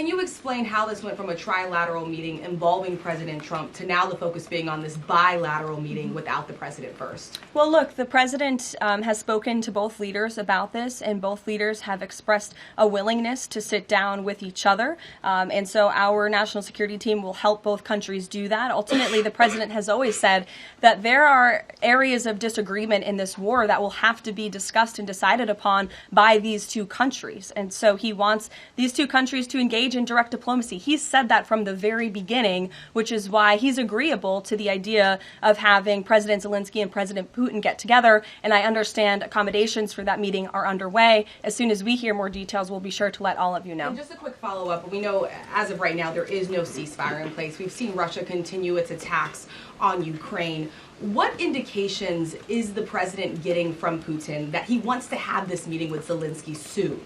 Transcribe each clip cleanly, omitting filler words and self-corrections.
can you explain how this went from a trilateral meeting involving President Trump to now the focus being on this bilateral meeting without the president first? Well, look, the president has spoken to both leaders about this, and both leaders have expressed a willingness to sit down with each other. And so our national security team will help both countries do that. Ultimately, the president has always said that there are areas of disagreement in this war that will have to be discussed and decided upon by these two countries. And so he wants these two countries to engage in direct diplomacy. He's said that from the very beginning, which is why he's agreeable to the idea of having President Zelensky and President Putin get together. And I understand accommodations for that meeting are underway. As soon as we hear more details, we'll be sure to let all of you know. And just a quick follow-up. We know as of right now there is no ceasefire in place. We've seen Russia continue its attacks on Ukraine. What indications is the president getting from Putin that he wants to have this meeting with Zelensky soon?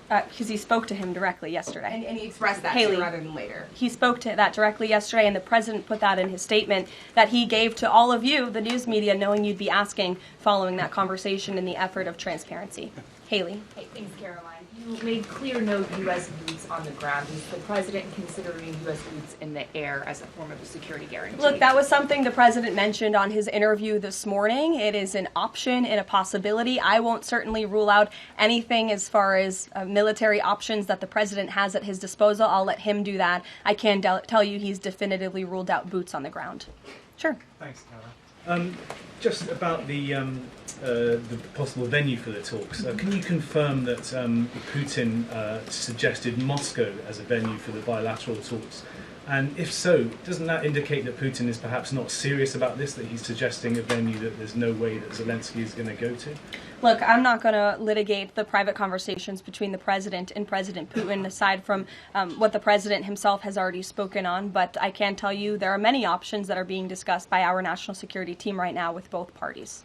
Because he spoke to him directly yesterday. And he expressed that Haley, sooner rather than later. He spoke to that directly yesterday, and the president put that in his statement that he gave to all of you, the news media, knowing you'd be asking following that conversation in the effort of transparency. Haley. Hey, thanks, Caroline. You made clear no U.S. boots on the ground. Is the president considering U.S. boots in the air as a form of a security guarantee? Look, that was something the president mentioned on his interview this morning. It is an option and a possibility. I won't certainly rule out anything as far as military options that the president has at his disposal. I'll let him do that. I can tell you he's definitively ruled out boots on the ground. Sure. Thanks, Caroline. Just about the possible venue for the talks, can you confirm that Putin suggested Moscow as a venue for the bilateral talks? And if so, doesn't that indicate that Putin is perhaps not serious about this, that he's suggesting a venue that there's no way that Zelensky is going to go to? Look, I'm not going to litigate the private conversations between the president and President Putin, aside from what the president himself has already spoken on. But I can tell you there are many options that are being discussed by our national security team right now with both parties.